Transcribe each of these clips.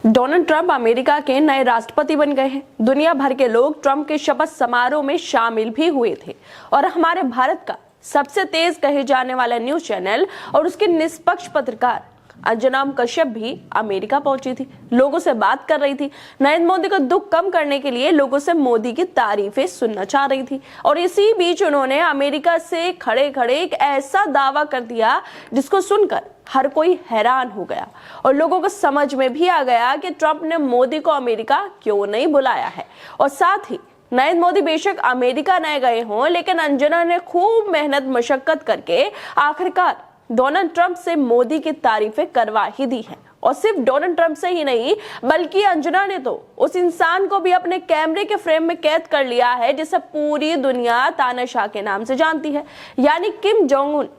Donald Trump America के नए राष्ट्रपति बन गए हैं। दुनिया भर के लोग ट्रंप के शपथ समारोह में शामिल भी हुए थे और हमारे भारत का सबसे तेज कहे जाने वाला न्यूज चैनल और उसके निष्पक्ष पत्रकार अंजना कश्यप भी अमेरिका पहुंची थी, लोगों से बात कर रही थी। नरेंद्र मोदी का दुख कम करने के लिए लोगों से मोदी की तारीफें सुनना चाह रही थी और इसी बीच उन्होंने अमेरिका से खड़े खड़े एक ऐसा दावा कर दिया जिसको सुनकर हर कोई हैरान हो गया और लोगों को समझ में भी आ गया कि ट्रंप ने मोदी को अमेरिका क्यों नहीं बुलाया है। और साथ ही नरेंद्र मोदी बेशक अमेरिका न गए हों, लेकिन अंजना ने खूब मेहनत मशक्कत करके आखिरकार डोनाल्ड ट्रंप से मोदी की तारीफें करवा ही दी हैं। और सिर्फ डोनाल्ड ट्रंप से ही नहीं, बल्कि अंजना ने तो उस इंसान को भी अपने कैमरे के फ्रेम में कैद कर लिया है जिसे पूरी दुनिया तानाशाह के नाम से जानती है, यानी किम जोंग उन।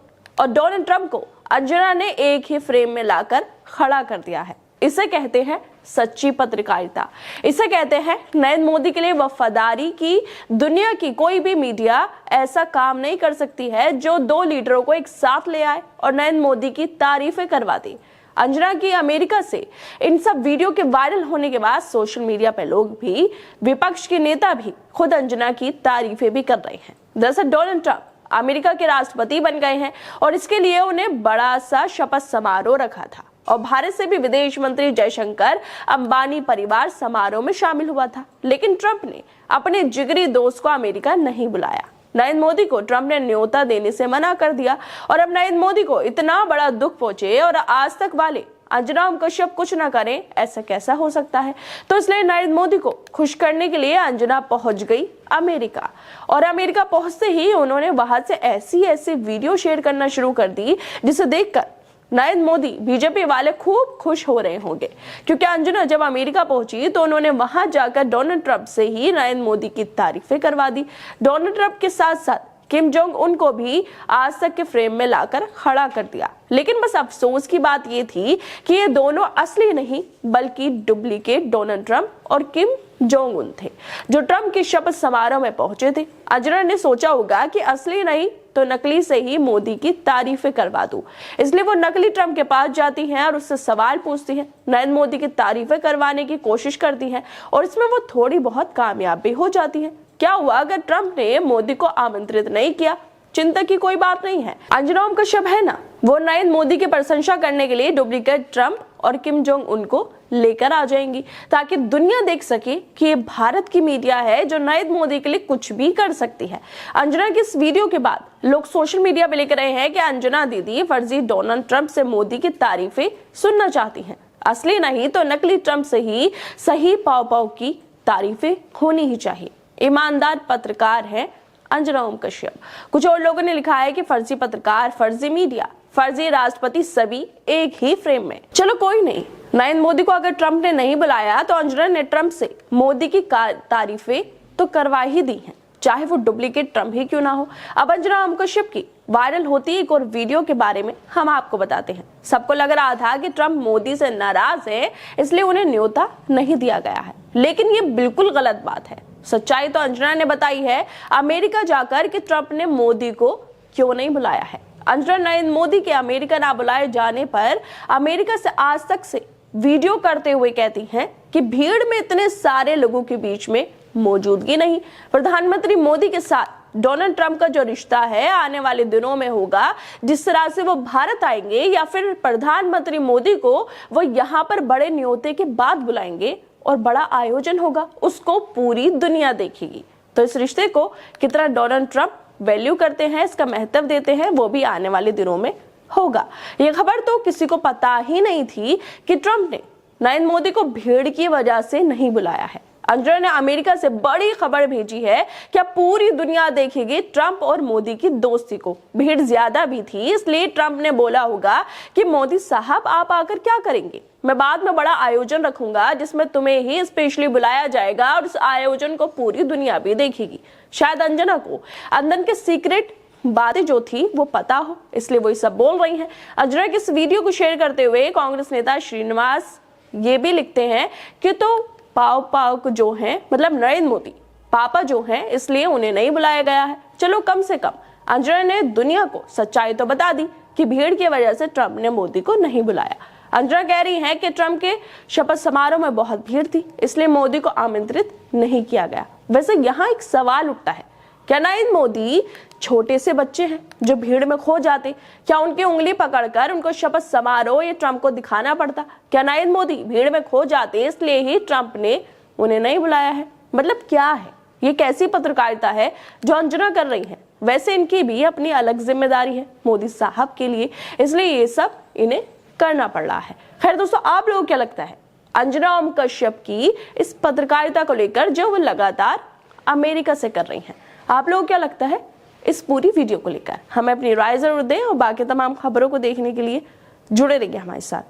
और डोनाल्ड ट्रंप को अंजना ने एक ही फ्रेम में लाकर खड़ा कर दिया है। इसे कहते हैं सच्ची पत्रकारिता। इसे कहते हैं नरेंद्र मोदी के लिए वफादारी की दुनिया की कोई भी मीडिया ऐसा काम नहीं कर सकती है जो दो लीडरों को एक साथ ले आए और नरेंद्र मोदी की तारीफें करवा दी। अंजना की अमेरिका से इन सब वीडियो के वायरल होने के बाद सोशल मीडिया पर लोग भी, विपक्ष के नेता भी खुद अंजना की तारीफें भी कर रहे हैं। दरअसल डोनाल्ड ट्रंप अमेरिका के राष्ट्रपति बन गए हैं और इसके लिए उन्हें बड़ा सा शपथ समारोह रखा था और भारत से भी विदेश मंत्री जयशंकर अंबानी परिवार समारोह में शामिल हुआ था। लेकिन ट्रंप ने अपने जिगरी दोस्त को अमेरिका नहीं बुलाया। नरेंद्र मोदी को ट्रंप ने न्योता देने से मना कर दिया और अब नरेंद्र मोदी को इतना बड़ा दुख पहुंचे और आज तक वाले अंजना कश्यप कुछ ना करें, ऐसा कैसा हो सकता है। तो इसलिए नरेंद्र मोदी को खुश करने के लिए अंजना पहुंच गई अमेरिका और अमेरिका पहुंचते ही उन्होंने वहां से ऐसी वीडियो शेयर करना शुरू कर दी जिसे देखकर नरेंद्र मोदी बीजेपी वाले खूब खुश हो रहे होंगे, क्योंकि अंजना जब अमेरिका पहुंची तो उन्होंने वहां जाकर डोनाल्ड ट्रंप से ही नरेंद्र मोदी की तारीफें करवा दी। डोनाल्ड ट्रंप के साथ साथ किम जोंग उन को भी आज तक के फ्रेम में लाकर खड़ा कर दिया। लेकिन बस अफसोस की बात ये थी कि ये दोनों असली नहीं बल्कि डुप्लीकेट डोनाल्ड ट्रंप और किम जोंग उन थे जो ट्रंप के शपथ समारोह में पहुंचे थे। अंजना ने सोचा होगा कि असली नहीं तो नकली से ही मोदी की तारीफें करवा दूं, इसलिए वो नकली ट्रंप के पास जाती हैं और उससे सवाल पूछती हैं, नरेंद्र मोदी की तारीफें करवाने की कोशिश करती हैं और इसमें वो थोड़ी बहुत कामयाब भी हो जाती हैं। क्या हुआ अगर ट्रंप ने मोदी को आमंत्रित नहीं किया? चिंता की कोई बात नहीं है। अंजना कश्यप है ना, वो नरेंद्र मोदी की प्रशंसा करने के लिए डुप्लीकेट ट्रंप और किम जोंग उनको लेकर आ जाएंगी ताकि दुनिया देख सके कि ये भारत की मीडिया है जो नरेंद्र मोदी के लिए कुछ भी कर सकती है। अंजना की इस वीडियो के बाद लोग सोशल मीडिया पे लिख रहे हैं कि अंजना दीदी फर्जी डोनाल्ड ट्रंप से मोदी की तारीफें सुनना चाहती हैं, असली नहीं तो नकली ट्रंप से ही सही पाव की तारीफें होनी ही चाहिए। ईमानदार पत्रकार है अंजना कश्यप। कुछ और लोगों ने लिखा है कि फर्जी पत्रकार, फर्जी मीडिया, फर्जी राष्ट्रपति सभी एक ही फ्रेम में। चलो कोई नहीं, नरेंद्र मोदी को अगर ट्रंप ने नहीं बुलाया तो अंजना ने ट्रंप से मोदी की तारीफें तो करवा ही दी हैं, चाहे वो डुप्लीकेट ट्रंप ही क्यों ना हो। अब अंजना कश्यप की वायरल होती एक और वीडियो के बारे में हम आपको बताते हैं। सबको लग रहा था कि ट्रंप मोदी से नाराज है इसलिए उन्हें न्योता नहीं दिया गया है, लेकिन ये बिल्कुल गलत बात है। सच्चाई तो अंजना ने बताई है अमेरिका जाकर कि ट्रंप ने मोदी को क्यों नहीं बुलाया है। अंजना नरेंद्र मोदी के अमेरिका ना बुलाए जाने पर अमेरिका से आज तक से वीडियो करते हुए कहती हैं कि भीड़ में इतने सारे लोगों के बीच में मौजूदगी नहीं। प्रधानमंत्री मोदी के साथ डोनाल्ड ट्रंप का जो रिश्ता है आने वाले दिनों में होगा, जिस तरह से वो भारत आएंगे या फिर प्रधानमंत्री मोदी को वो यहाँ पर बड़े न्योते के बाद बुलाएंगे और बड़ा आयोजन होगा, उसको पूरी दुनिया देखेगी। तो इस रिश्ते को कितना डोनाल्ड ट्रंप वैल्यू करते हैं, इसका महत्व देते हैं, वो भी आने वाले दिनों में होगा। ये खबर तो किसी को पता ही नहीं थी कि ट्रंप ने नरेंद्र मोदी को भीड़ की वजह से नहीं बुलाया है। अंजना ने अमेरिका से बड़ी खबर भेजी है कि अब पूरी दुनिया देखेगी ट्रंप और मोदी की दोस्ती को। भीड़ ज्यादा भी थी इसलिए ट्रंप ने बोला होगा कि मोदी साहब आप आकर क्या करेंगे, मैं बाद में बड़ा आयोजन रखूंगा जिसमें तुम्हें ही स्पेशली बुलाया जाएगा और उस आयोजन को पूरी दुनिया भी देखेगी। शायद अंजना को अंदर के सीक्रेट बातें जो थी वो पता हो, इसलिए वो ये सब बोल रही हैं। अंजना की इस वीडियो को शेयर करते हुए कांग्रेस नेता श्रीनिवास ये भी लिखते हैं कि तो पाव जो हैं, मतलब नरेंद्र मोदी पापा जो हैं, इसलिए उन्हें नहीं बुलाया गया है। चलो कम से कम अंजना ने दुनिया को सच्चाई तो बता दी कि भीड़ की वजह से ट्रंप ने मोदी को नहीं बुलाया। अंजना कह रही हैं कि ट्रंप के शपथ समारोह में बहुत भीड़ थी, इसलिए मोदी को आमंत्रित नहीं किया गया। वैसे यहाँ एक सवाल उठता है, क्या नरेंद्र मोदी छोटे से बच्चे हैं जो भीड़ में खो जाते? क्या उनकी उंगली पकड़कर उनको शपथ समारोह या ट्रंप को दिखाना पड़ता? क्या नरेंद्र मोदी भीड़ में खो जाते इसलिए ही ट्रंप ने उन्हें नहीं बुलाया है? मतलब क्या है ये, कैसी पत्रकारिता है जो अंजना कर रही है? वैसे इनकी भी अपनी अलग जिम्मेदारी है मोदी साहब के लिए, इसलिए ये सब इन्हें करना पड़ रहा है। खैर दोस्तों, आप लोगों को क्या लगता है अंजना ओम कश्यप की इस पत्रकारिता को लेकर जो वो लगातार अमेरिका से कर रही हैं? आप लोगों को क्या लगता है इस पूरी वीडियो को लेकर? हमें अपनी राय जरूर दें और बाकी तमाम खबरों को देखने के लिए जुड़े रहिए हमारे साथ।